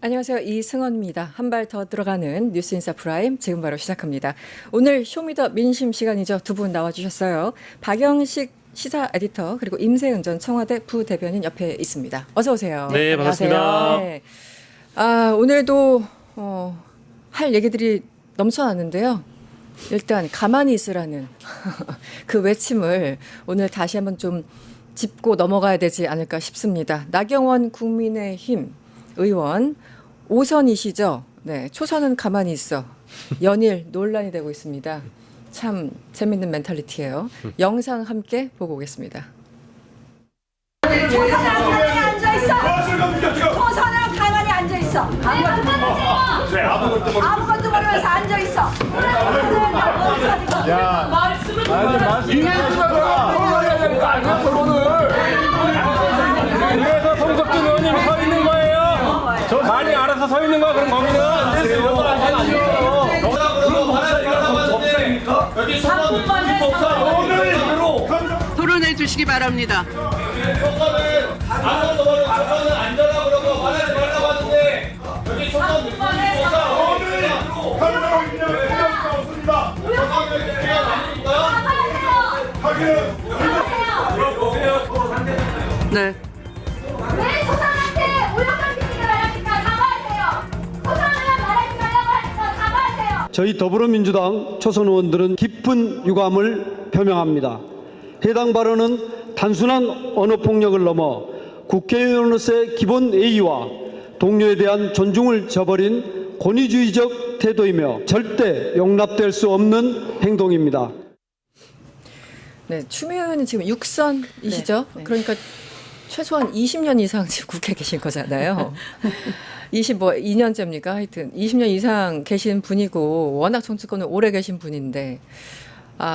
안녕하세요. 이승원입니다. 한 발 더 들어가는 뉴스인사 프라임 지금 바로 시작합니다. 오늘 쇼미더 민심 시간이죠. 두 분 나와주셨어요. 박영식 시사 에디터 그리고 임세은 전 청와대 부대변인 옆에 있습니다. 어서 오세요. 네, 반갑습니다. 네. 오늘도 할 얘기들이 넘쳐났는데요. 일단 가만히 있으라는 그 외침을 오늘 다시 한번 좀 짚고 넘어가야 되지 않을까 싶습니다. 나경원 국민의힘 의원 5선이시죠? 네, 초선은 가만히 있어. 연일 논란이 되고 있습니다. 참 재밌는 멘탈리티예요. 영상 함께 보고 오겠습니다. 초선은 가만히 앉아있어. 초선은 가만히 앉아있어. 아무것도 모르면서 앉아있어. 그래서 송석준 의원님이 서 있는 거예요. 저 많이 알아서 서 있는 거야 그럼 거기는. 토론해 주시기 바랍니다. 네. 왜 초선한테 오역한 비리를 말합니까? 사과하세요. 초선은 말하지 말라고 하니까 사과하세요. 저희 더불어민주당 초선 의원들은 깊은 유감을 표명합니다. 해당 발언은 단순한 언어폭력을 넘어 국회의원으로서의 기본 예의와 동료에 대한 존중을 저버린 권위주의적 태도이며 절대 용납될 수 없는 행동입니다. 네, 추미애 의원은 지금 6선이시죠? 네. 그러니까 최소한 20년 이상 지금 국회에 계신 거잖아요. 2년째입니까? 하여튼 20년 이상 계신 분이고 워낙 정치권에 오래 계신 분인데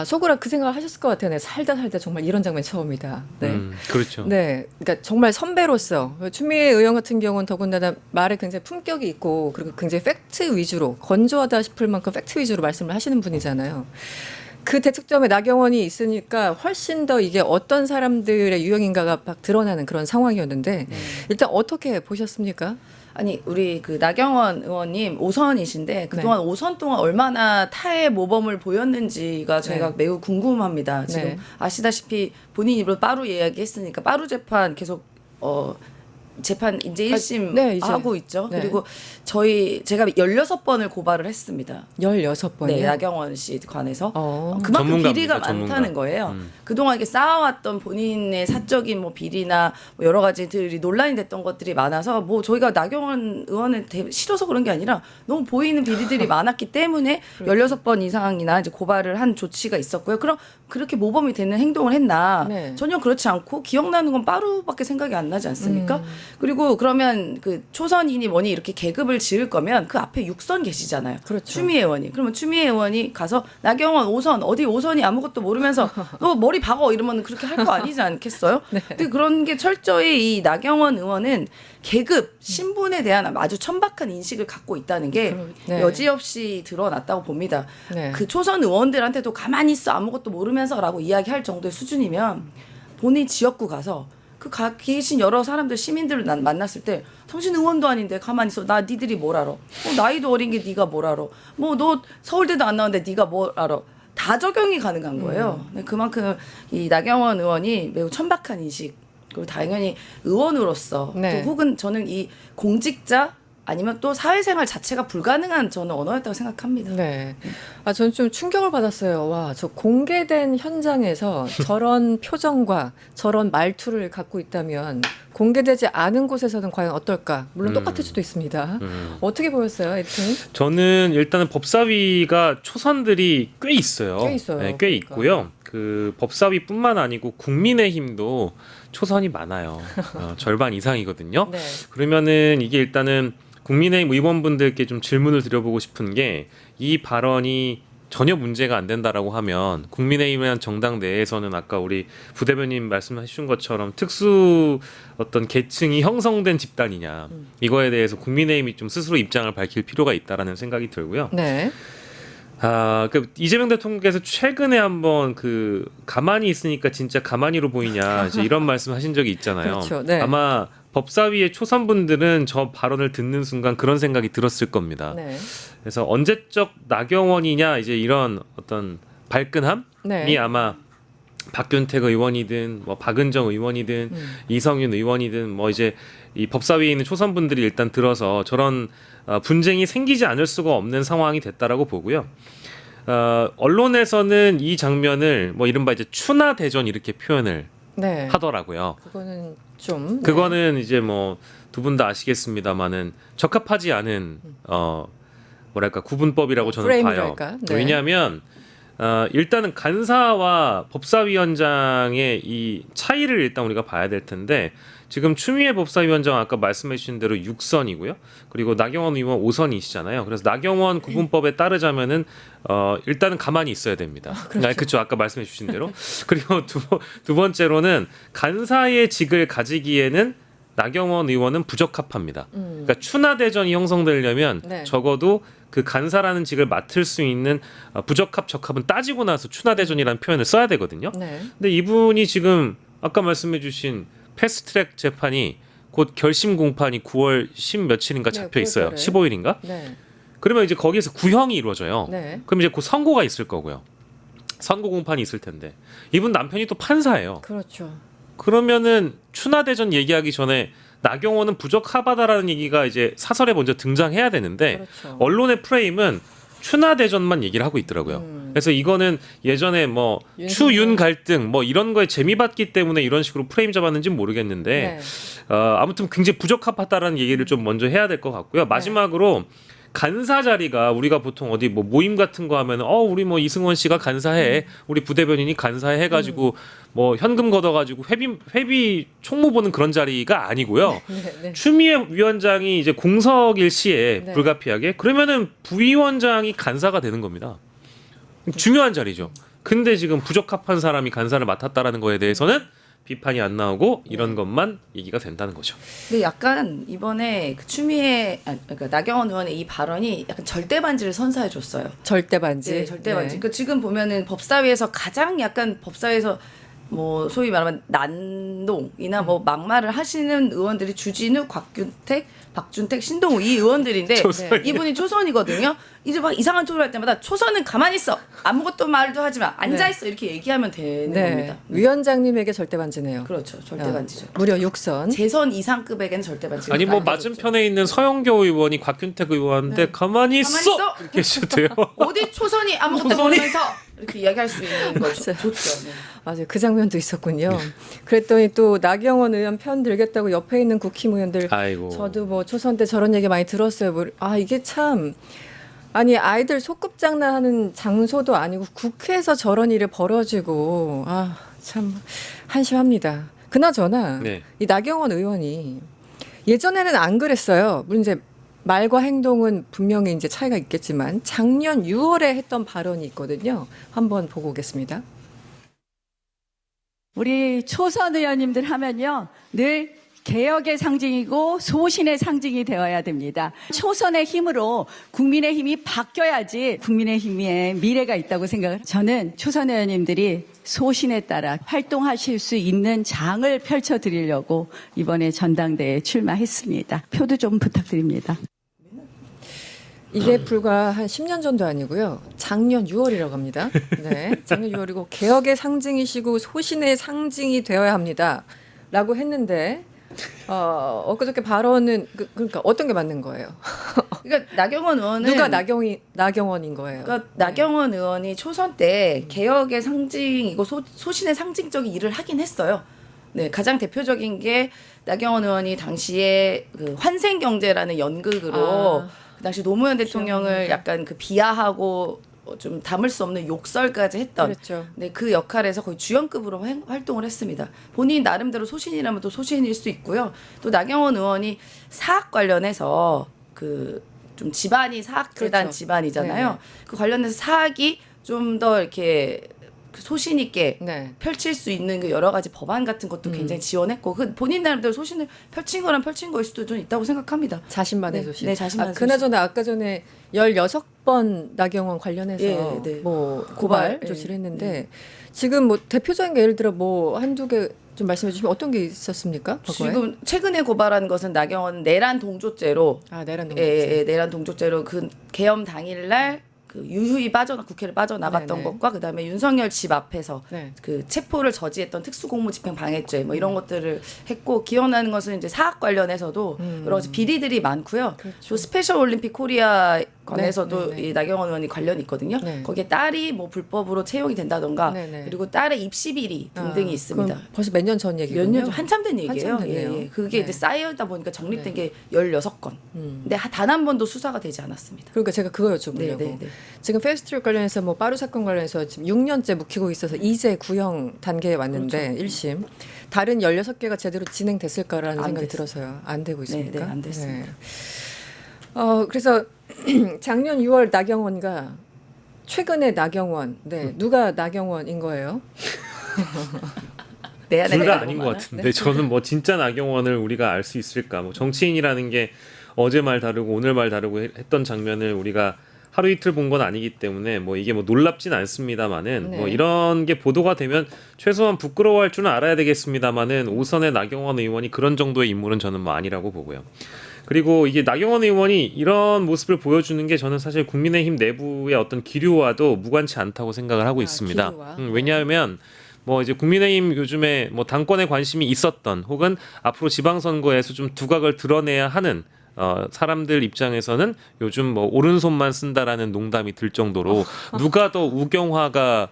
속으로 그 생각을 하셨을 것 같아요. 네, 살다 정말 이런 장면 처음이다. 네. 그렇죠. 네, 그러니까 정말 선배로서 추미애 의원 같은 경우는 더군다나 말에 굉장히 품격이 있고 그리고 굉장히 팩트 위주로 건조하다 싶을 만큼 팩트 위주로 말씀을 하시는 분이잖아요. 그 대척점에 나경원이 있으니까 훨씬 더 이게 어떤 사람들의 유형인가가 막 드러나는 그런 상황이었는데 일단 어떻게 보셨습니까? 아니 우리 그 나경원 의원님 5선이신데 그동안 5선 동안 얼마나 타의 모범을 보였는지가 저희가 매우 궁금합니다. 지금 네. 아시다시피 본인 입으로 빠루 이야기했으니까 빠루 재판 계속 재판 이제 1심 네, 이제. 하고 있죠. 네. 그리고 제가 16번을 고발을 했습니다. 16번이요? 네, 나경원 씨 관해서 그만큼 전문가입니다, 비리가 전문가. 많다는 거예요. 그동안 이렇게 쌓아왔던 본인의 사적인 뭐 비리나 뭐 여러 가지들이 논란이 됐던 것들이 많아서 뭐 저희가 나경원 의원을 싫어서 그런 게 아니라 너무 보이는 비리들이 많았기 때문에 16번 이상이나 이제 고발을 한 조치가 있었고요. 그럼 그렇게 모범이 되는 행동을 했나? 네. 전혀 그렇지 않고 기억나는 건 빠루밖에 생각이 안 나지 않습니까? 그리고 그러면 그 초선이니 뭐니 이렇게 계급을 지을 거면 그 앞에 6선 계시잖아요. 그렇죠. 추미애 의원이. 그러면 추미애 의원이 가서 나경원 5선 어디 5선이 아무것도 모르면서 너 머리 박어 이러면 그렇게 할 거 아니지 않겠어요? 네. 근데 그런 게 철저히 이 나경원 의원은 계급 신분에 대한 아주 천박한 인식을 갖고 있다는 게 네. 여지없이 드러났다고 봅니다. 네. 그 초선 의원들한테도 가만히 있어 아무것도 모르면서라고 이야기할 정도의 수준이면 본인 지역구 가서 계신 여러 사람들 시민들을 만났을 때 당신 의원도 아닌데 가만히 있어. 나 니들이 뭘 알아? 나이도 어린 게 네가 뭘 알아? 뭐 너 서울대도 안 나왔는데 네가 뭘 알아? 다 적용이 가능한 거예요. 네, 그만큼 이 나경원 의원이 매우 천박한 인식 그리고 당연히 의원으로서 네. 또 혹은 저는 이 공직자 아니면 또 사회생활 자체가 불가능한 저는 언어였다고 생각합니다. 네. 저는 좀 충격을 받았어요. 와, 저 공개된 현장에서 저런 표정과 저런 말투를 갖고 있다면 공개되지 않은 곳에서는 과연 어떨까? 물론 똑같을 수도 있습니다. 어떻게 보였어요, 에디터님? 저는 일단은 법사위가 초선들이 꽤 있어요. 꽤 있어요. 네, 꽤 그러니까. 있고요. 그 법사위뿐만 아니고 국민의힘도 초선이 많아요. 절반 이상이거든요. 네. 그러면은 이게 일단은 국민의힘 의원분들께 좀 질문을 드려보고 싶은 게 이 발언이 전혀 문제가 안 된다라고 하면 국민의힘이라는 정당 내에서는 아까 우리 부대변인 말씀해 주신 것처럼 특수 어떤 계층이 형성된 집단이냐 이거에 대해서 국민의힘이 좀 스스로 입장을 밝힐 필요가 있다라는 생각이 들고요. 네. 그 이재명 대통령께서 최근에 한번 그 가만히 있으니까 진짜 가만히로 보이냐 이제 이런 말씀하신 적이 있잖아요. 그렇죠. 네. 아마 법사위의 초선분들은 저 발언을 듣는 순간 그런 생각이 들었을 겁니다. 네. 그래서 언제적 나경원이냐 이제 이런 어떤 발끈함이 네. 아마 박균택 의원이든 뭐 박은정 의원이든 이성윤 의원이든 뭐 이제 이 법사위에 있는 초선분들이 일단 들어서 저런 분쟁이 생기지 않을 수가 없는 상황이 됐다라고 보고요. 언론에서는 이 장면을 뭐 이른바 이제 추나 대전 이렇게 표현을 네. 하더라고요. 그거는 좀 네. 그거는 이제 뭐 두 분 다 아시겠습니다만은 적합하지 않은 뭐랄까 구분법이라고 저는 봐요. 프레임이랄까? 네. 왜냐하면 일단은 간사와 법사위원장의 이 차이를 일단 우리가 봐야 될 텐데 지금 추미애 법사위원장 아까 말씀해 주신 대로 6선이고요. 그리고 나경원 의원 5선이시잖아요. 그래서 나경원 구분법에 따르자면은 일단은 가만히 있어야 됩니다. 그렇죠. 아까 말씀해 주신 대로. 그리고 두 번째로는 간사의 직을 가지기에는 나경원 의원은 부적합합니다. 그러니까 추나 대전이 형성되려면 네. 적어도 그 간사라는 직을 맡을 수 있는 부적합 적합은 따지고 나서 추나 대전이라는 표현을 써야 되거든요. 네. 근데 이분이 지금 아까 말씀해주신 패스트트랙 재판이 곧 결심 공판이 9월 10 며칠인가 네, 잡혀 있어요. 9월달에. 15일인가? 네. 그러면 이제 거기에서 구형이 이루어져요. 네. 그럼 이제 곧 선고가 있을 거고요. 선고 공판이 있을 텐데 이분 남편이 또 판사예요. 그렇죠. 그러면은 추나 대전 얘기하기 전에 나경원은 부적합하다라는 얘기가 이제 사설에 먼저 등장해야 되는데 그렇죠. 언론의 프레임은 추나 대전만 얘기를 하고 있더라고요. 그래서 이거는 예전에 뭐 추윤 갈등 뭐 이런 거에 재미봤기 때문에 이런 식으로 프레임 잡았는지는 모르겠는데 네. 아무튼 굉장히 부적합하다라는 얘기를 좀 먼저 해야 될 것 같고요. 마지막으로 간사 자리가 우리가 보통 어디 뭐 모임 같은 거 하면 우리 뭐 이승원 씨가 간사해 우리 부대변인이 간사해 해가지고 뭐 현금 걷어가지고 회비 총무 보는 그런 자리가 아니고요. 네. 추미애 위원장이 이제 공석일 시에 네. 불가피하게 그러면은 부위원장이 간사가 되는 겁니다. 중요한 자리죠. 근데 지금 부적합한 사람이 간사를 맡았다라는 거에 대해서는 비판이 안 나오고 이런 것만 얘기가 된다는 거죠. 근데 약간 이번에 그 그러니까 나경원 의원의 이 발언이 약간 절대 반지를 선사해 줬어요. 절대 반지. 네, 절대 반지. 그러니까 지금 보면은 법사위에서 가장 약간 법사위에서 뭐 소위 말하면 난동이나 뭐 막말을 하시는 의원들이 주진우, 곽균택, 박준택, 신동우 이 의원들인데 이분이 초선이거든요. 이제 막 이상한 소리 할 때마다 초선은 가만히 있어. 아무것도 말도 하지 마. 앉아 있어. 이렇게 얘기하면 되는 네. 겁니다. 위원장님에게 절대 반지네요. 그렇죠. 절대 반지죠. 무려 6선. 재선 이상급에게는 절대 반지. 아니 뭐 맞은편에 있는 서영교 의원이 곽균택 의원한테 가만히 있어! 이렇게 해주셔도 돼요. 어디 초선이 아무것도 모르면서 이렇게 이야기할 수 있는 거죠. 좋죠. 네. 맞아요. 그 장면도 있었군요. 그랬더니 또 나경원 의원 편 들겠다고 옆에 있는 국힘의원들 아이고. 저도 뭐 초선 때 저런 얘기 많이 들었어요. 이게 참 아니 아이들 소꿉장난하는 장소도 아니고 국회에서 저런 일이 벌어지고 참 한심합니다. 그나저나 네. 이 나경원 의원이 예전에는 안 그랬어요. 물론 이제 말과 행동은 분명히 이제 차이가 있겠지만 작년 6월에 했던 발언이 있거든요. 한번 보고 오겠습니다. 우리 초선 의원님들 하면요 늘 개혁의 상징이고 소신의 상징이 되어야 됩니다. 초선의 힘으로 국민의힘이 바뀌어야지 국민의힘의 미래가 있다고 생각을. 저는 초선 의원님들이 소신에 따라 활동하실 수 있는 장을 펼쳐드리려고 이번에 전당대회에 출마했습니다. 표도 좀 부탁드립니다. 이게 불과 한 10년 전도 아니고요. 작년 6월이라고 합니다. 네, 작년 6월이고 개혁의 상징이시고 소신의 상징이 되어야 합니다. 라고 했는데 엊그저께 발언은 그러니까 어떤 게 맞는 거예요? 그러니까 나경원 의원은 누가 나경원인 거예요? 그러니까 나경원 의원이 초선 때 개혁의 상징이고 소신의 상징적인 일을 하긴 했어요. 네, 가장 대표적인 게 나경원 의원이 당시에 그 환생경제라는 연극으로 그 당시 노무현 대통령을 약간 그 비하하고 좀 담을 수 없는 욕설까지 했던 그렇죠. 네, 그 역할에서 거의 주연급으로 활동을 했습니다. 본인 나름대로 소신이라면 또 소신일 수 있고요. 또 나경원 의원이 사학 관련해서 그 좀 집안이 사학재단 그렇죠. 집안이잖아요. 네. 그 관련해서 사학이 좀 더 이렇게 그 소신 있게 네. 펼칠 수 있는 그 여러 가지 법안 같은 것도 굉장히 지원했고 그 본인 나름대로 소신을 펼친 거란 펼친 거일 수도 좀 있다고 생각합니다. 자신만의 네, 소신. 네, 자신만의 그나저나 아까 전에 16번 나경원 관련해서 네. 뭐 고발 고발, 조치를 네. 했는데 지금 뭐 대표적인 게 예를 들어 뭐 한두 개 좀 말씀해 주시면 어떤 게 있었습니까? 과거에? 지금 최근에 고발한 것은 나경원 내란 동조죄로 내란 동조. 내란 동조죄로 그 계엄 당일날 그 유유히 국회를 빠져나갔던 네네. 것과 그다음에 윤석열 집 앞에서 네. 그 체포를 저지했던 특수공무집행 방해죄 뭐 이런 것들을 했고 기억나는 것은 이제 사학 관련해서도 여러 가지 비리들이 많고요. 그렇죠. 또 스페셜 올림픽 코리아 관에서도 네, 네, 네. 이 나경원 의원이 관련이 있거든요. 네. 거기에 딸이 뭐 불법으로 채용이 된다던가 네, 네. 그리고 딸의 입시 비리 등등이 있습니다. 그럼 벌써 몇 년 전 얘기군요. 몇 년 전 한참 된 얘기예요. 한참 됐네요. 예, 예. 그게 네. 이제 쌓여다 보니까 정립된 게 16건. 근데 단 한 번도 수사가 되지 않았습니다. 그러니까 제가 그거 여쭤보려고. 네, 네, 네. 지금 패스트트랙 관련해서 뭐 빠루 사건 관련해서 지금 6년째 묵히고 있어서 이제 구형 단계에 왔는데 그렇죠. 1심 다른 16개가 제대로 진행됐을까라는 안 생각이 됐어요. 들어서요. 안 되고 있습니까? 네, 안 됐습니다. 그래서 작년 6월 나경원과 최근에 나경원. 네. 누가 나경원인 거예요? 내 안에 둘 다 내가 아닌 것 많아? 같은데 저는 뭐 진짜 나경원을 우리가 알 수 있을까? 뭐 정치인이라는 게 어제 말 다르고 오늘 말 다르고 했던 장면을 우리가 하루 이틀 본 건 아니기 때문에 뭐 이게 뭐 놀랍진 않습니다만은 네. 뭐 이런 게 보도가 되면 최소한 부끄러워할 줄은 알아야 되겠습니다만은 오선의 나경원 의원이 그런 정도의 인물은 저는 뭐 아니라고 보고요. 그리고 이게 나경원 의원이 이런 모습을 보여주는 게 저는 사실 국민의힘 내부의 어떤 기류와도 무관치 않다고 생각을 하고 있습니다. 기류와. 왜냐하면 뭐 이제 국민의힘 요즘에 뭐 당권에 관심이 있었던 혹은 앞으로 지방선거에서 좀 두각을 드러내야 하는 사람들 입장에서는 요즘 뭐 오른손만 쓴다라는 농담이 들 정도로 누가 더 우경화가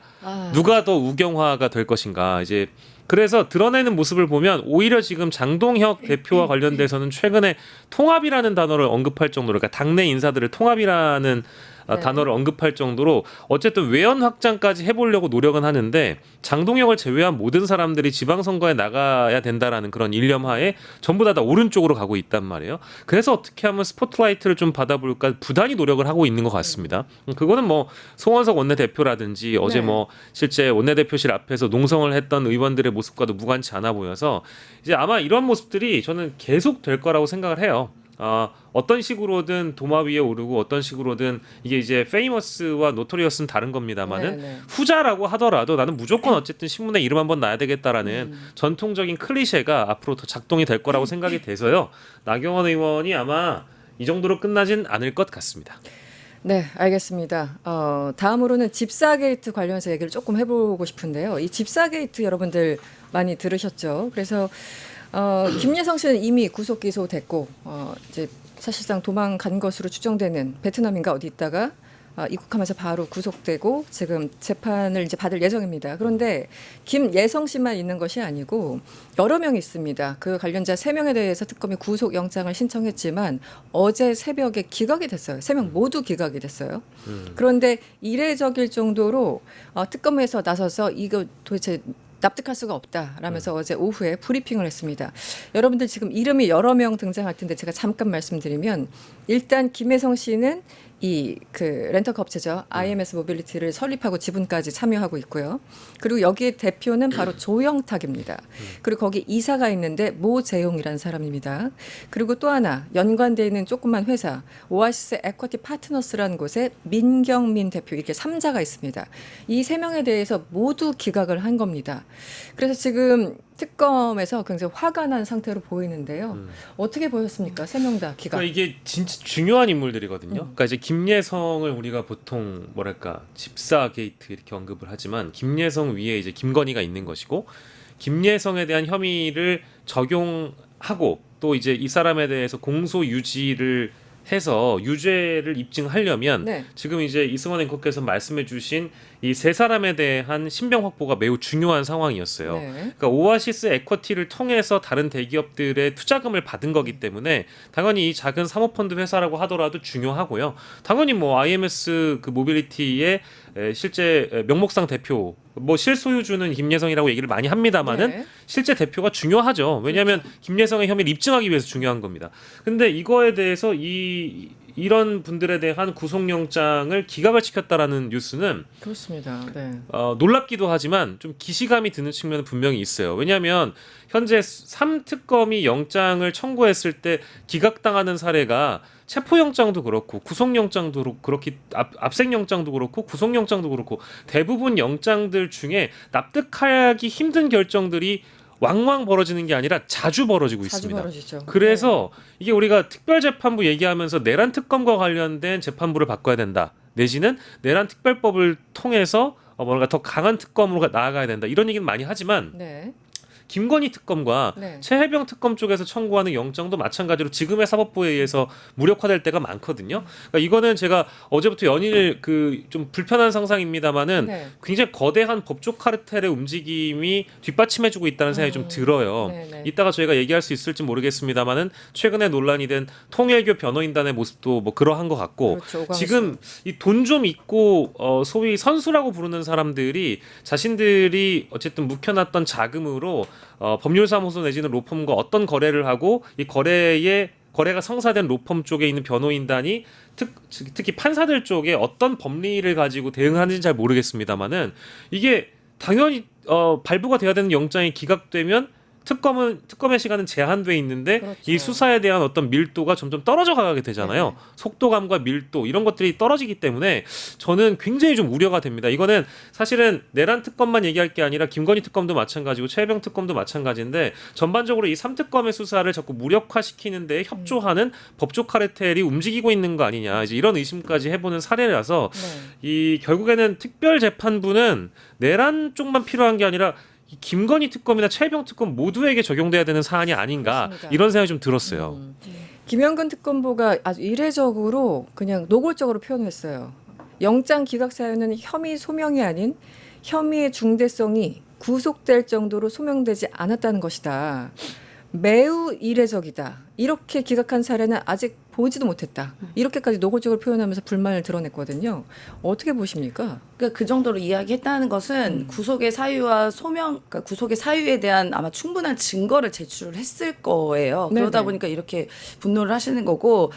될 것인가 이제 그래서 드러내는 모습을 보면 오히려 지금 장동혁 대표와 관련돼서는 최근에 통합이라는 단어를 언급할 정도로 그러니까 당내 인사들을 통합이라는 네. 단어를 언급할 정도로 어쨌든 외연 확장까지 해보려고 노력은 하는데 장동혁을 제외한 모든 사람들이 지방선거에 나가야 된다라는 그런 일념하에 전부 다 오른쪽으로 가고 있단 말이에요. 그래서 어떻게 하면 스포트라이트를 좀 받아볼까 부단히 노력을 하고 있는 것 같습니다. 그거는 뭐 송원석 원내대표라든지 어제 네. 뭐 실제 원내대표실 앞에서 농성을 했던 의원들의 모습과도 무관치 않아 보여서 이제 아마 이런 모습들이 저는 계속 될 거라고 생각을 해요. 어떤 식으로든 도마 위에 오르고 어떤 식으로든 이게 이제 페이머스와 노토리어스는 다른 겁니다만은 네, 네. 후자라고 하더라도 나는 무조건 어쨌든 신문에 이름 한번 놔야 되겠다라는 전통적인 클리셰가 앞으로 더 작동이 될 거라고 생각이 돼서요. 나경원 의원이 아마 이 정도로 끝나진 않을 것 같습니다. 네, 알겠습니다. 다음으로는 집사 게이트 관련해서 얘기를 조금 해보고 싶은데요. 이 집사 게이트 여러분들 많이 들으셨죠? 그래서 김예성 씨는 이미 구속 기소됐고 이제 사실상 도망간 것으로 추정되는 베트남인가 어디 있다가 입국하면서 바로 구속되고 지금 재판을 이제 받을 예정입니다. 그런데 김예성 씨만 있는 것이 아니고 여러 명이 있습니다. 그 관련자 3명에 대해서 특검이 구속영장을 신청했지만 어제 새벽에 기각이 됐어요. 3명 모두 기각이 됐어요. 그런데 이례적일 정도로 특검에서 나서서 이거 도대체 납득할 수가 없다라면서 어제 오후에 브리핑을 했습니다. 여러분들 지금 이름이 여러 명 등장할 텐데 제가 잠깐 말씀드리면 일단 김혜성 씨는 이 그 렌터카 업체죠. IMS 모빌리티를 설립하고 지분까지 참여하고 있고요. 그리고 여기에 대표는 바로 조영탁입니다. 그리고 거기 이사가 있는데 모재용이라는 사람입니다. 그리고 또 하나 연관되어 있는 조그만 회사 오아시스 에쿼티 파트너스라는 곳에 민경민 대표 이렇게 3자가 있습니다. 이 3명에 대해서 모두 기각을 한 겁니다. 그래서 지금 특검에서 굉장히 화가 난 상태로 보이는데요. 어떻게 보셨습니까? 3명 다 기각. 그러니까 이게 진짜 중요한 인물들이거든요. 그러니까 이제 김예성을 우리가 보통 뭐랄까 집사 게이트 이렇게 언급을 하지만 김예성 위에 이제 김건희가 있는 것이고 김예성에 대한 혐의를 적용하고 또 이제 이 사람에 대해서 공소 유지를 해서 유죄를 입증하려면 네. 지금 이제 이승원 앵커께서 말씀해주신 이 세 사람에 대한 신병 확보가 매우 중요한 상황이었어요. 네. 그러니까 오아시스 에쿼티를 통해서 다른 대기업들의 투자금을 받은 거기 때문에 당연히 이 작은 사모펀드 회사라고 하더라도 중요하고요. 당연히 뭐 IMS 그 모빌리티의 실제 명목상 대표 뭐 실소유주는 김예성이라고 얘기를 많이 합니다만은 네. 실제 대표가 중요하죠. 왜냐하면 김예성의 혐의를 입증하기 위해서 중요한 겁니다. 근데 이거에 대해서 이런 분들에 대한 구속영장을 기각을 시켰다라는 뉴스는 그렇습니다. 네. 놀랍기도 하지만 좀 기시감이 드는 측면은 분명히 있어요. 왜냐하면 현재 3특검이 영장을 청구했을 때 기각당하는 사례가 체포영장도 그렇고 구속영장도 그렇고 압생영장도 그렇고 구속영장도 그렇고 대부분 영장들 중에 납득하기 힘든 결정들이 왕왕 벌어지는 게 아니라 자주 벌어지고 자주 있습니다. 벌어지죠. 그래서 이게 우리가 특별재판부 얘기하면서 내란 특검과 관련된 재판부를 바꿔야 된다. 내지는 내란 특별법을 통해서 뭔가 더 강한 특검으로 나아가야 된다. 이런 얘기는 많이 하지만 네. 김건희 특검과 네. 최혜병 특검 쪽에서 청구하는 영장도 마찬가지로 지금의 사법부에 의해서 무력화될 때가 많거든요. 그러니까 이거는 제가 어제부터 연일 그 좀 불편한 상상입니다만은 네. 굉장히 거대한 법조 카르텔의 움직임이 뒷받침해주고 있다는 생각이 좀 들어요. 네네. 이따가 저희가 얘기할 수 있을지 모르겠습니다만은 최근에 논란이 된 통일교 변호인단의 모습도 뭐 그러한 것 같고 그렇죠. 오광수. 지금 이 돈 좀 있고 소위 선수라고 부르는 사람들이 자신들이 어쨌든 묵혀놨던 자금으로 법률사무소 내지는 로펌과 어떤 거래를 하고 이 거래가 성사된 로펌 쪽에 있는 변호인단이 특히 판사들 쪽에 어떤 법리를 가지고 대응하는지는 잘 모르겠습니다만은 이게 당연히 발부가 돼야 되는 영장이 기각되면 특검의 시간은 제한돼 있는데 그렇죠. 이 수사에 대한 어떤 밀도가 점점 떨어져 가게 되잖아요. 네. 속도감과 밀도 이런 것들이 떨어지기 때문에 저는 굉장히 좀 우려가 됩니다. 이거는 사실은 내란 특검만 얘기할 게 아니라 김건희 특검도 마찬가지고 최혜병 특검도 마찬가지인데 전반적으로 이 3특검의 수사를 자꾸 무력화시키는 데 협조하는 법조 카르텔이 움직이고 있는 거 아니냐 이제 이런 의심까지 해보는 사례라서 네. 이 결국에는 특별재판부는 내란 쪽만 필요한 게 아니라 이 김건희 특검이나 최혜병 특검 모두에게 적용돼야 되는 사안이 아닌가 맞습니다. 이런 생각이 좀 들었어요. 김영근 특검보가 아주 이례적으로 그냥 노골적으로 표현했어요. 영장 기각 사유는 혐의 소명이 아닌 혐의의 중대성이 구속될 정도로 소명되지 않았다는 것이다. 매우 이례적이다. 이렇게 기각한 사례는 아직 보지도 못했다. 이렇게까지 노골적으로 표현하면서 불만을 드러냈거든요. 어떻게 보십니까? 그러니까 그 정도로 이야기했다는 것은 구속의 사유와 그러니까 구속의 사유에 대한 아마 충분한 증거를 제출을 했을 거예요. 그러다 네네. 보니까 이렇게 분노를 하시는 거고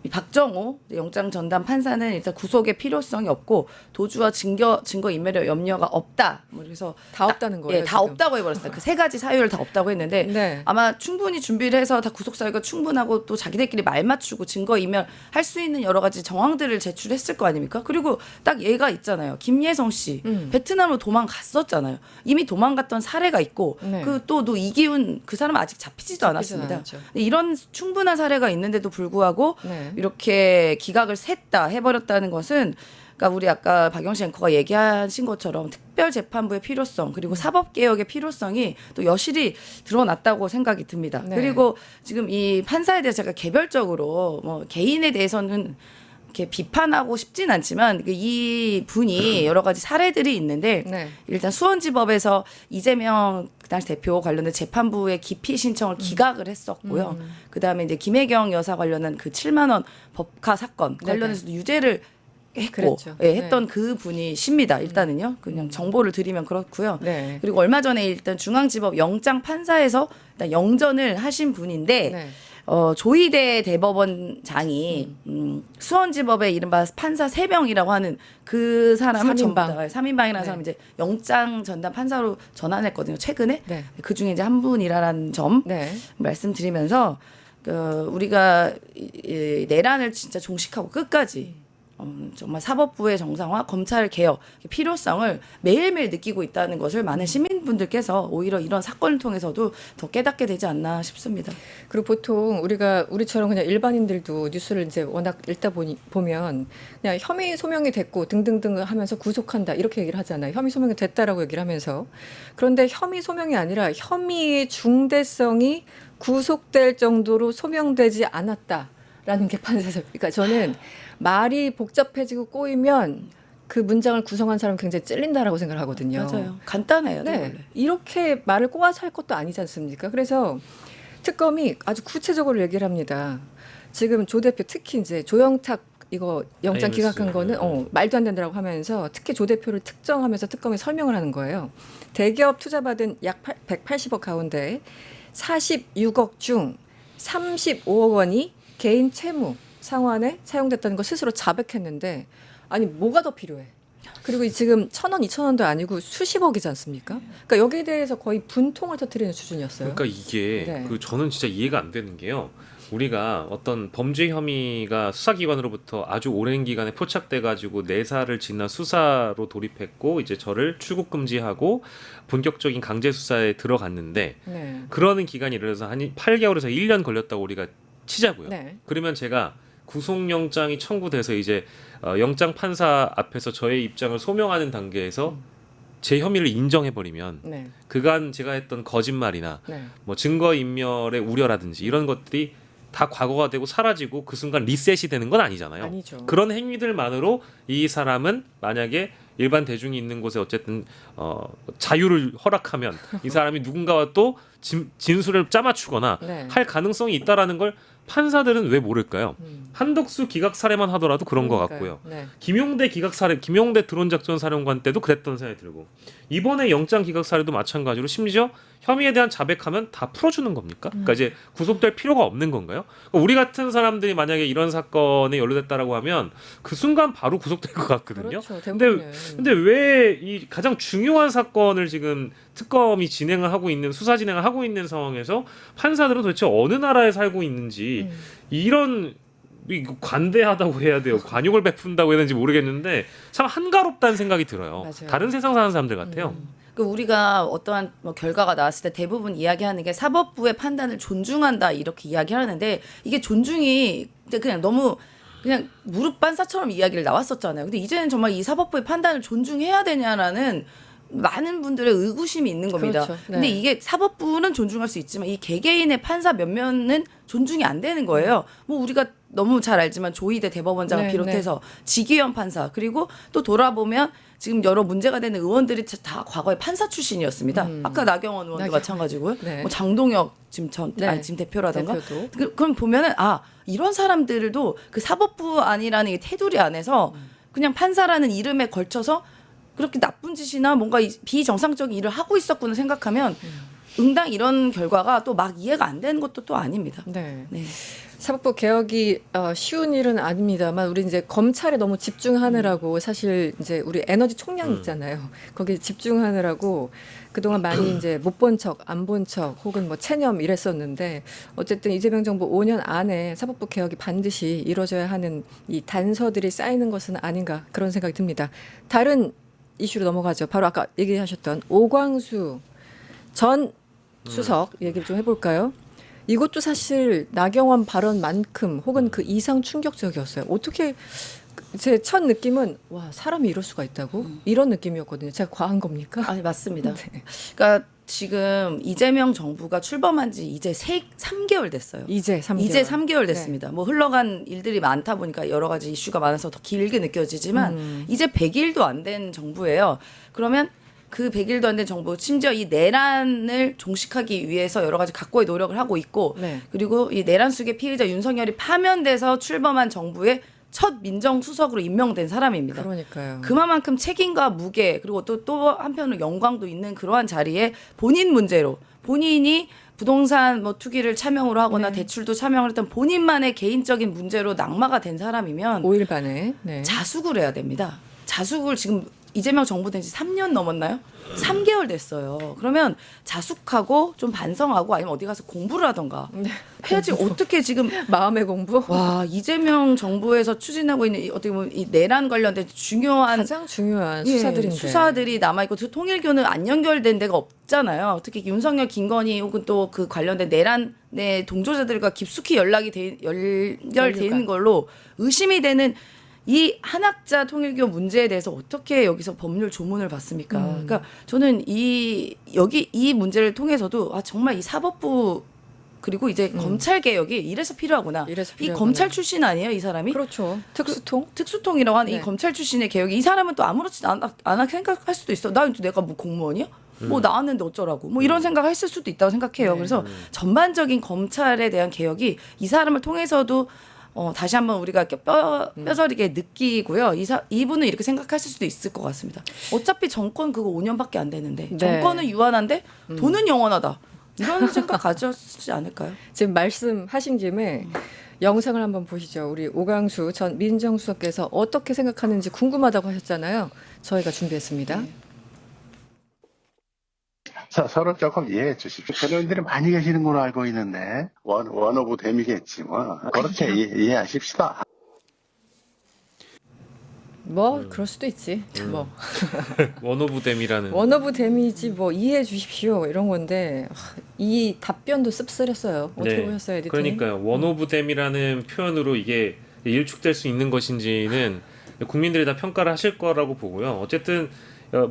이 박정호 영장 전담 판사는 일단 구속의 필요성이 없고 도주와 증거 인멸의 염려가 없다. 뭐 그래서 다 없다는 거예요, 예, 다 지금. 없다고 해버렸어요. 그 세 가지 사유를 다 없다고 했는데 네. 아마 충분히 준비를 해서 다 구속 사유가 충분하고 또 자기들끼리 말 맞추고 증거 인멸 할 수 있는 여러 가지 정황들을 제출했을 거 아닙니까? 그리고 딱 얘가 있잖아요. 김예성 씨 베트남으로 도망갔었잖아요. 이미 도망갔던 사례가 있고 네. 그 또 노이기훈 그 사람은 아직 잡히지도 않았습니다. 않았죠. 근데 이런 충분한 사례가 있는데도 불구하고 네. 이렇게 기각을 샜다 해버렸다는 것은 그러니까 우리 아까 박영신 앵커가 얘기하신 것처럼 특별재판부의 필요성 그리고 사법개혁의 필요성이 또 여실히 드러났다고 생각이 듭니다. 네. 그리고 지금 이 판사에 대해서 제가 개별적으로 뭐 개인에 대해서는 이렇게 비판하고 싶진 않지만 이 분이 여러 가지 사례들이 있는데 네. 일단 수원지법에서 이재명 그 당시 대표 관련된 재판부의 기피 신청을 기각을 했었고요. 그다음에 이제 김혜경 여사 관련한 그 7만 원 법카 사건 관련해서도 유죄를 했고 그랬죠. 예, 했던 네. 그 분이십니다. 일단은요. 그냥 정보를 드리면 그렇고요. 네. 그리고 얼마 전에 일단 중앙지법 영장 판사에서 일단 영전을 하신 분인데 네. 조희대 대법원장이 수원지법의 이른바 판사 3명이라고 하는 그 사람을 3인방. 3인방이라는 네. 사람 이제 영장 전담 판사로 전환했거든요. 최근에. 네. 그 중에 이제 한 분이라는 점 네. 말씀드리면서 우리가 이 내란을 진짜 종식하고 끝까지 정말 사법부의 정상화, 검찰 개혁 필요성을 매일매일 느끼고 있다는 것을 많은 시민분들께서 오히려 이런 사건을 통해서도 더 깨닫게 되지 않나 싶습니다. 그리고 보통 우리처럼 그냥 일반인들도 뉴스를 이제 워낙 읽다 보면 그냥 혐의 소명이 됐고 등등등 하면서 구속한다 이렇게 얘기를 하잖아요. 혐의 소명이 됐다라고 얘기를 하면서. 그런데 혐의 소명이 아니라 혐의의 중대성이 구속될 정도로 소명되지 않았다라는 게 판사에서. 그러니까 저는 말이 복잡해지고 꼬이면 그 문장을 구성한 사람은 굉장히 찔린다라고 생각을 하거든요. 맞아요. 간단해요. 네. 원래. 이렇게 말을 꼬아서 할 것도 아니지 않습니까? 그래서 특검이 아주 구체적으로 얘기를 합니다. 지금 조 대표 특히 이제 조영탁 이거 영장 IMS. 기각한 거는 말도 안 된다고 하면서 특히 조 대표를 특정하면서 특검이 설명을 하는 거예요. 대기업 투자받은 약 180억 가운데 46억 중 35억 원이 개인 채무 상환에 사용됐다는 거 스스로 자백했는데 아니 뭐가 더 필요해? 그리고 지금 1,000원, 2,000원도 아니고 수십억이지 않습니까? 그러니까 여기에 대해서 거의 분통을 터뜨리는 수준이었어요. 그러니까 이게 네. 저는 진짜 이해가 안 되는 게요. 우리가 어떤 범죄 혐의가 수사기관으로부터 아주 오랜 기간에 포착돼가지고 내사를 지난 수사로 돌입했고 이제 저를 출국 금지하고 본격적인 강제 수사에 들어갔는데 네. 그러는 기간이 예를 들어서 한 8개월에서 1년 걸렸다고 우리가 치자고요. 네. 그러면 제가 구속영장이 청구돼서 이제 영장 판사 앞에서 저의 입장을 소명하는 단계에서 제 혐의를 인정해버리면 네. 그간 제가 했던 거짓말이나 네. 뭐 증거인멸의 우려라든지 이런 것들이 다 과거가 되고 사라지고 그 순간 리셋이 되는 건 아니잖아요. 아니죠. 그런 행위들만으로 이 사람은 만약에 일반 대중이 있는 곳에 어쨌든 자유를 허락하면 이 사람이 누군가와 또 진술을 짜맞추거나 네. 할 가능성이 있다라는 걸 판사들은 왜 모를까요? 한덕수 기각 사례만 하더라도 그런 것 그러니까요. 같고요. 네. 김용대 기각 사례, 김용대 드론 작전 사령관 때도 그랬던 생각이 들고 이번에 영장 기각 사례도 마찬가지로 심지어 혐의에 대한 자백하면 다 풀어주는 겁니까? 그러니까 이제 구속될 필요가 없는 건가요? 그러니까 우리 같은 사람들이 만약에 이런 사건에 연루됐다라고 하면 그 순간 바로 구속될 것 같거든요. 그렇죠. 대부분은. 근데 왜 이 가장 중요한 사건을 지금 특검이 진행을 하고 있는 수사 진행을 하고 있는 상황에서 판사들은 도대체 어느 나라에 살고 있는지 이런 이거 관대하다고 해야 돼요. 관용을 베푼다고 해야 되는지 모르겠는데 참 한가롭다는 생각이 들어요. 맞아요. 다른 세상 사는 사람들 같아요. 그 우리가 어떠한 뭐 결과가 나왔을 때 대부분 이야기하는 게 사법부의 판단을 존중한다 이렇게 이야기하는데 이게 존중이 그냥 너무 그냥 무릎 반사처럼 이야기를 나왔었잖아요. 근데 이제는 정말 이 사법부의 판단을 존중해야 되냐라는 많은 분들의 의구심이 있는 겁니다. 그렇죠. 네. 근데 이게 사법부는 존중할 수 있지만 이 개개인의 판사 몇몇은 존중이 안 되는 거예요. 뭐 우리가 너무 잘 알지만 조희대 대법원장을 네, 비롯해서 지기현 판사 그리고 또 돌아보면 지금 여러 문제가 되는 의원들이 다 과거에 판사 출신이었습니다. 아까 나경원 의원도 나경원. 마찬가지고요. 네. 뭐 장동혁 지금 네. 지금 대표라던가. 대표도. 그럼 보면은 이런 사람들도 그 사법부 안이라는 이 테두리 안에서 그냥 판사라는 이름에 걸쳐서 그렇게 나쁜 짓이나 뭔가 비정상적인 일을 하고 있었구나 생각하면 응당 이런 결과가 또 막 이해가 안 되는 것도 또 아닙니다. 네. 네. 사법부 개혁이 쉬운 일은 아닙니다만 우리 이제 검찰에 너무 집중하느라고 사실 이제 우리 에너지 총량 있잖아요. 거기에 집중하느라고 그동안 많이 이제 못 본 척, 안 본 척 혹은 뭐 체념 이랬었는데 어쨌든 이재명 정부 5년 안에 사법부 개혁이 반드시 이루어져야 하는 이 단서들이 쌓이는 것은 아닌가 그런 생각이 듭니다. 다른 이슈로 넘어가죠. 바로 아까 얘기하셨던 오광수 전 수석 얘기를 좀 해볼까요? 이것도 사실 나경원 발언만큼 혹은 그 이상 충격적이었어요. 어떻게 제 첫 느낌은 와 사람이 이럴 수가 있다고 이런 느낌이었거든요. 제가 과한 겁니까? 아니 맞습니다. 네. 그러니까 지금 이재명 정부가 출범한 지 이제 3개월 됐어요. 이제 3개월. 이제 3개월 됐습니다. 뭐 흘러간 일들이 많다 보니까 여러 가지 이슈가 많아서 더 길게 느껴지지만 이제 100일도 안 된 정부예요. 그러면 그 100일도 안 된 정부 심지어 이 내란을 종식하기 위해서 여러 가지 각고의 노력을 하고 있고 네. 그리고 이 내란 수의 피의자 윤석열이 파면돼서 출범한 정부의 첫 민정수석으로 임명된 사람입니다. 그러니까요. 그만큼 책임과 무게 그리고 또 한편으로 영광도 있는 그러한 자리에 본인 문제로 본인이 부동산 뭐 투기를 차명으로 하거나 네. 대출도 차명을 했던 본인만의 개인적인 문제로 낙마가 된 사람이면 5일 반에. 네. 자숙을 해야 됩니다. 자숙을 지금 이재명 정부 된 지 3년 넘었나요? 3개월 됐어요. 그러면 자숙하고 좀 반성하고 아니면 어디 가서 공부를 하던가 해야지. 어떻게 지금 마음의 공부. 와 이재명 정부에서 추진하고 있는 어떻게 보면 이 내란 관련된 중요한 가장 중요한 예, 수사들인데. 수사들이 남아있고 통일교는 안 연결된 데가 없잖아요. 특히 윤석열, 김건희 혹은 또 그 관련된 내란의 동조자들과 깊숙이 연결돼 있는 걸로 의심이 되는 이 한학자 통일교 문제에 대해서 어떻게 여기서 법률 조문을 받습니까? 그러니까 저는 이 문제를 통해서도 정말 이 사법부 그리고 이제 검찰 개혁이 이래서 필요하구나. 이래서 이 필요하구나. 검찰 출신 아니에요, 이 사람이? 그렇죠. 특수통. 특수통이라고 하는 네. 이 검찰 출신의 개혁이 이 사람은 또 아무렇지 않아 생각할 수도 있어. 내가 뭐 공무원이야? 뭐 나왔는데 어쩌라고? 뭐 이런 생각했을 수도 있다고 생각해요. 네. 그래서 전반적인 검찰에 대한 개혁이 이 사람을 통해서도 다시 한번 우리가 뼈저리게 느끼고요. 이분은 이렇게 생각하실 수도 있을 것 같습니다. 어차피 정권 그거 5년밖에 안 되는데 네. 정권은 유한한데 돈은 영원하다. 이런 생각 가졌지 않을까요? 지금 말씀하신 김에 영상을 한번 보시죠. 우리 오광수 전 민정수석께서 어떻게 생각하는지 궁금하다고 하셨잖아요. 저희가 준비했습니다. 서로 조금 이해해 주십시오. 변호인들이 많이 계시는 걸로 알고 있는데 원오브 댐이겠지 뭐 그렇게 이해하십시다. 뭐 그럴 수도 있지. 뭐 원오브댐이라는 원오브 데미지 뭐 이해해 주십시오 이런 건데 이 답변도 씁쓸했어요. 어떻게 네. 보셨어요, 에디터님? 그러니까요. 원오브댐이라는 표현으로 이게 일축될 수 있는 것인지는 국민들이 다 평가를 하실 거라고 보고요. 어쨌든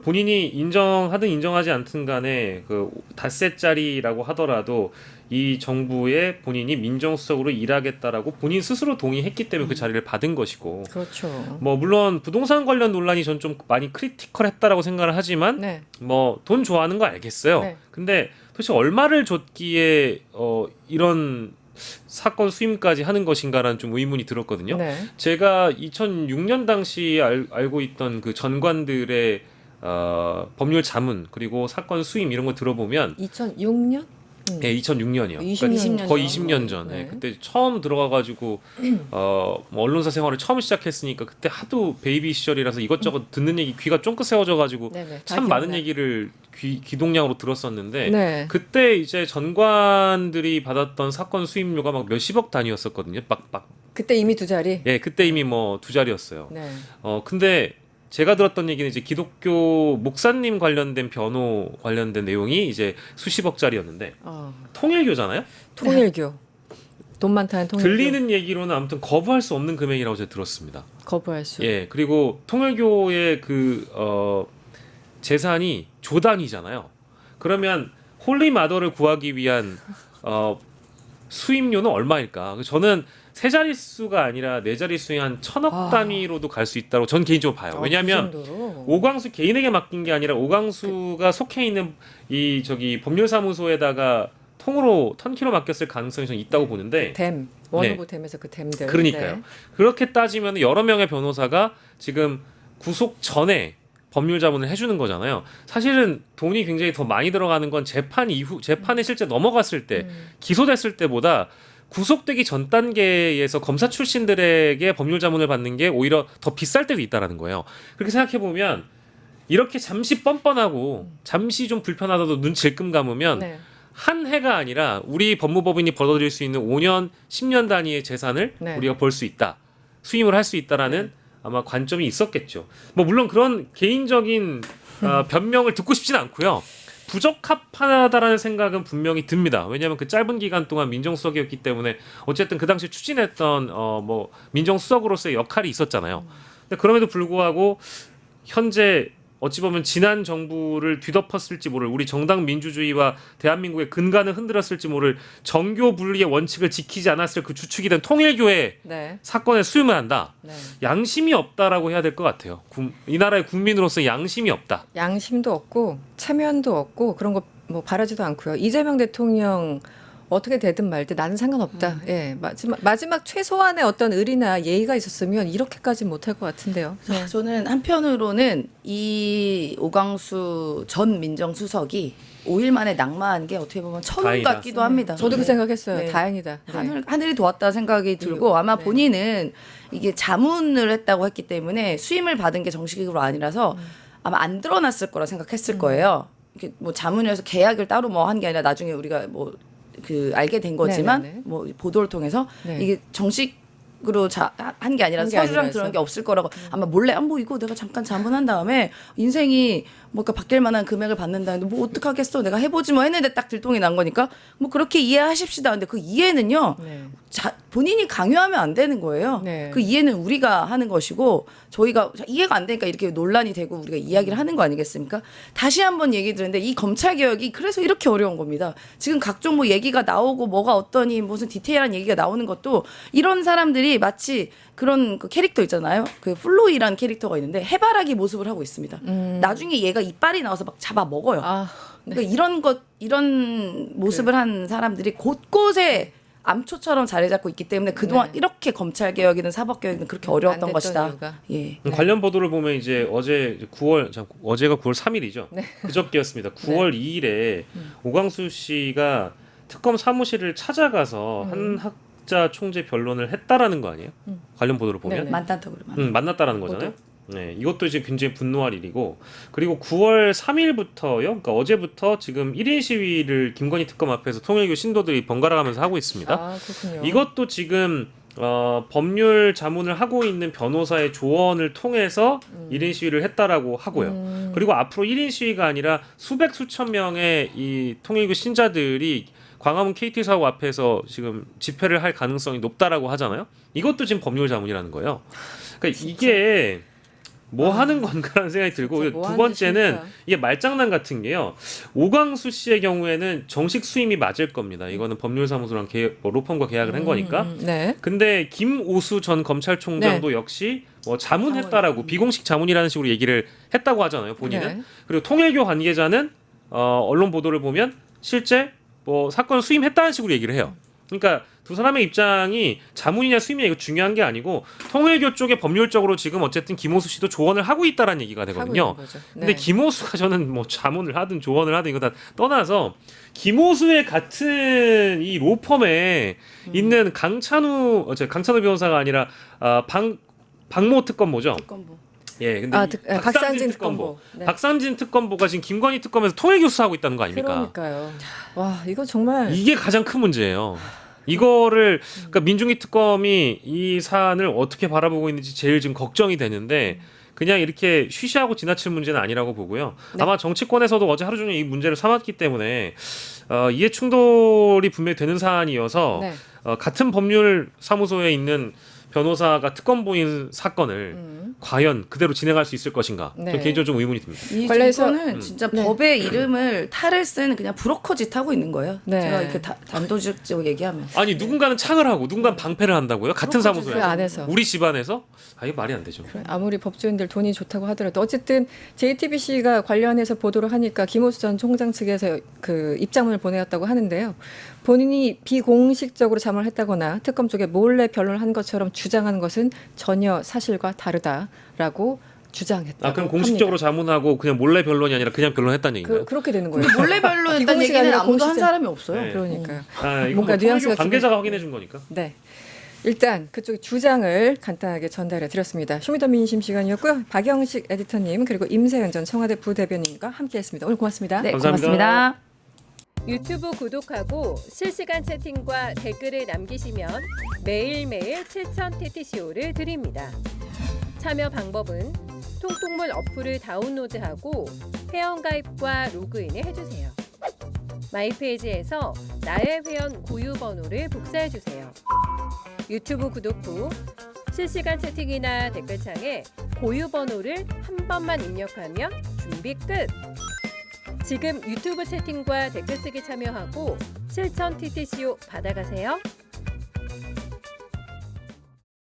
본인이 인정하든 인정하지 않든 간에 그 닷새짜리라고 하더라도 이 정부에 본인이 민정수석으로 일하겠다라고 본인 스스로 동의했기 때문에 그 자리를 받은 것이고, 그렇죠. 뭐 물론 부동산 관련 논란이 전 좀 많이 크리티컬했다라고 생각을 하지만 네. 뭐 돈 좋아하는 거 알겠어요. 네. 근데 도대체 얼마를 줬기에 이런 사건 수임까지 하는 것인가라는 좀 의문이 들었거든요. 네. 제가 2006년 당시 알고 있던 그 전관들의 법률 자문 그리고 사건 수임 이런 거 들어보면 2006년? 네, 2006년이요. 20년 전. 거의 20년 전. 네. 네. 그때 처음 들어가가지고 뭐 언론사 생활을 처음 시작했으니까 그때 하도 베이비 시절이라서 이것저것 듣는 얘기 귀가 쫑긋 세워져가지고 네네, 다 참 많은 기억나요. 얘기를 귀동량으로 들었었는데 네. 그때 이제 전관들이 받았던 사건 수임료가 막 몇십억 단위였었거든요. 막 그때 이미 두 자리. 예, 그때 이미 뭐 두 자리였어요. 네. 근데 제가 들었던 얘기는 이제 기독교 목사님 관련된 변호 관련된 내용이 이제 수십억짜리였는데 통일교잖아요. 통일교. 돈 많다는 통일교. 들리는 얘기로는 아무튼 거부할 수 없는 금액이라고 제가 들었습니다. 거부할 수. 예, 그리고 통일교의 그 재산이 조단위잖아요. 그러면 홀리 마더를 구하기 위한 수임료는 얼마일까? 저는 세 자릿수가 아니라 네 자릿수의 한 1,000억 단위로도 갈 수 있다고 전 개인적으로 봐요. 왜냐하면 그 정도로? 오광수 개인에게 맡긴 게 아니라 오광수가 속해 있는 이 법률사무소에다가 통으로 턴키로 맡겼을 가능성이 저는 있다고 보는데 댐. 원오브 댐에서 그 댐들. 그러니까요. 네. 그렇게 따지면 여러 명의 변호사가 지금 구속 전에 법률 자문을 해주는 거잖아요. 사실은 돈이 굉장히 더 많이 들어가는 건 재판 이후 재판에 실제 넘어갔을 때 기소됐을 때보다 구속되기 전 단계에서 검사 출신들에게 법률 자문을 받는 게 오히려 더 비쌀 때도 있다라는 거예요. 그렇게 생각해 보면 이렇게 잠시 뻔뻔하고 잠시 좀 불편하다도 눈 질끔 감으면 네. 한 해가 아니라 우리 법무법인이 벌어들일 수 있는 5년, 10년 단위의 재산을 네. 우리가 벌 수 있다. 수임을 할 수 있다라는 아마 관점이 있었겠죠. 뭐 물론 그런 개인적인 변명을 듣고 싶지는 않고요. 부적합하다라는 생각은 분명히 듭니다. 왜냐하면 그 짧은 기간 동안 민정수석이었기 때문에 어쨌든 그 당시 추진했던 뭐 민정수석으로서의 역할이 있었잖아요. 근데 그럼에도 불구하고 현재 어찌 보면 지난 정부를 뒤덮었을지 모를 우리 정당 민주주의와 대한민국의 근간을 흔들었을지 모를 정교 분리의 원칙을 지키지 않았을 그 주축이 된 통일교의 네. 사건에 수임을 한다. 네. 양심이 없다라고 해야 될 것 같아요. 이 나라의 국민으로서 양심이 없다. 양심도 없고 체면도 없고 그런 거 뭐 바라지도 않고요. 이재명 대통령 어떻게 되든 말든 나는 상관없다. 예, 마지막 최소한의 어떤 의리나 예의가 있었으면 이렇게까지 못할 것 같은데요. 네. 저는 한편으로는 이 오광수 전 민정수석이 5일 만에 낙마한 게 어떻게 보면 천운 다행이다. 같기도 합니다. 저도 그 네. 생각했어요. 네. 다행이다. 네. 하늘이 도왔다 생각이 들고 아마 네. 본인은 이게 자문을 했다고 했기 때문에 수임을 받은 게 정식으로 아니라서 아마 안 드러났을 거라 생각했을 거예요. 이게 뭐 자문을 해서 계약을 따로 뭐 한 게 아니라 나중에 우리가 뭐 그 알게 된 거지만 네네네. 뭐 보도를 통해서 네. 이게 정식으로 한 게 아니라 한게 서류랑 아니라서. 들어간 게 없을 거라고 아마 몰래 뭐 이거 내가 잠깐 자문한 다음에 인생이 뭔가 바뀔 만한 금액을 받는다는데 뭐 어떡하겠어 내가 해보지 뭐 했는데 딱 들통이 난 거니까 뭐 그렇게 이해하십시다. 근데 그 이해는요 네. 본인이 강요하면 안 되는 거예요. 네. 그 이해는 우리가 하는 것이고 저희가 이해가 안 되니까 이렇게 논란이 되고 우리가 이야기를 하는 거 아니겠습니까? 다시 한번 얘기 드는데 이 검찰 개혁이 그래서 이렇게 어려운 겁니다. 지금 각종 뭐 얘기가 나오고 뭐가 어떠니 무슨 디테일한 얘기가 나오는 것도 이런 사람들이 마치 그런 그 캐릭터 있잖아요. 그 플로이라는 캐릭터가 있는데 해바라기 모습을 하고 있습니다. 나중에 얘가 이빨이 나와서 막 잡아 먹어요. 네. 그러니까 이런 모습을 한 사람들이 곳곳에 암초처럼 자리 잡고 있기 때문에 그동안 네. 이렇게 검찰 개혁이든 사법 개혁이든 그렇게 어려웠던 안 됐던 것이다. 이유가. 예. 관련 보도를 보면 이제 어제가 9월 3일이죠. 네. 그저께였습니다. 9월 2일에 오광수 씨가 특검 사무실을 찾아가서 한 학자 총재 변론을 했다라는 거 아니에요? 관련 보도를 보면 네네. 만났다고 그러면. 만났다라는 거잖아요. 네, 이것도 이제 굉장히 분노할 일이고 그리고 9월 3일부터요. 그러니까 어제부터 지금 1인 시위를 김건희 특검 앞에서 통일교 신도들이 번갈아 가면서 하고 있습니다. 아, 그렇군요. 이것도 지금 법률 자문을 하고 있는 변호사의 조언을 통해서 1인 시위를 했다라고 하고요. 그리고 앞으로 1인 시위가 아니라 수백 수천 명의 이 통일교 신자들이 광화문 KT 사고 앞에서 지금 집회를 할 가능성이 높다라고 하잖아요. 이것도 지금 법률 자문이라는 거예요. 그러니까 이게 뭐 하는 건가라는 생각이 들고 진짜 뭐 두 하는 번째는 짓입니까? 이게 말장난 같은 게요. 오광수 씨의 경우에는 정식 수임이 맞을 겁니다. 이거는 법률사무소랑 로펌과 계약을 한 거니까. 네. 근데 김오수 전 검찰총장도 역시 뭐 자문했다라고 비공식 자문이라는 식으로 얘기를 했다고 하잖아요. 본인은. 네. 그리고 통일교 관계자는 언론 보도를 보면 실제 뭐 사건을 수임했다는 식으로 얘기를 해요. 그러니까 두 사람의 입장이 자문이냐 수임이냐 이거 중요한 게 아니고 통일교 쪽에 법률적으로 지금 어쨌든 김오수 씨도 조언을 하고 있다라는 얘기가 하고 되거든요. 있는 거죠. 네. 근데 김오수가 저는 뭐 자문을 하든 조언을 하든 이거 다 떠나서 김오수의 같은 이 로펌에 있는 강찬우 변호사가 아니라 박모 특검보죠. 특검보. 예, 근데 박상진 특검보. 네. 박상진 특검보가 지금 김건희 특검에서 통일교 수사하고 있다는 거 아닙니까? 그러니까요. 와, 이거 정말 이게 가장 큰 문제예요. 이거를 그러니까 민중기 특검이 이 사안을 어떻게 바라보고 있는지 제일 지금 걱정이 되는데 그냥 이렇게 쉬쉬하고 지나칠 문제는 아니라고 보고요. 네. 아마 정치권에서도 어제 하루 종일 이 문제를 삼았기 때문에 이해 충돌이 분명히 되는 사안이어서 네. 같은 법률 사무소에 있는 변호사가 특검보인 사건을 과연 그대로 진행할 수 있을 것인가? 네. 저 개인적으로 좀 의문이 듭니다. 이 관련해서- 정권은 진짜 법의 이름을 탈을 쓴 그냥 브로커 짓 하고 있는 거예요. 네. 제가 이렇게 단도직입적으로 얘기하면. 아니 누군가는 창을 하고 누군가는 방패를 한다고요? 같은 사무소에서? 그 안에서. 우리 집안에서? 이게 말이 안 되죠. 아무리 법조인들 돈이 좋다고 하더라도 어쨌든 JTBC가 관련해서 보도를 하니까 김오수 전 총장 측에서 그 입장문을 보내었다고 하는데요. 본인이 비공식적으로 자문을 했다거나 특검 쪽에 몰래 변론을 한 것처럼 주장하는 것은 전혀 사실과 다르다라고 주장했다고 그럼 공식적으로 합니다. 자문하고 그냥 몰래 변론이 아니라 그냥 변론했다는 얘기인가요? 그렇게 되는 거예요. 몰래 변론했다는 비공식 얘기는 아니라 아무도 한 공식적- 사람이 없어요. 네. 그러니까요. 이거 뭔가 뭐 뉘앙스가 관계자가 기분- 확인해 준 거니까. 네. 일단 그쪽 주장을 간단하게 전달해 드렸습니다. 쇼미더민심 시간이었고요. 박영식 에디터님 그리고 임세현 전 청와대 부대변인과 함께했습니다. 오늘 고맙습니다. 네, 감사합니다. 고맙습니다. 유튜브 구독하고 실시간 채팅과 댓글을 남기시면 매일매일 7천 TTCO를 드립니다. 참여 방법은 통통물 어플을 다운로드하고 회원가입과 로그인을 해주세요. 마이페이지에서 나의 회원 고유 번호를 복사해주세요. 유튜브 구독 후 실시간 채팅이나 댓글창에 고유 번호를 한 번만 입력하면 준비 끝! 지금 유튜브 채팅과 댓글 쓰기 참여하고 실천 TTCO 받아가세요.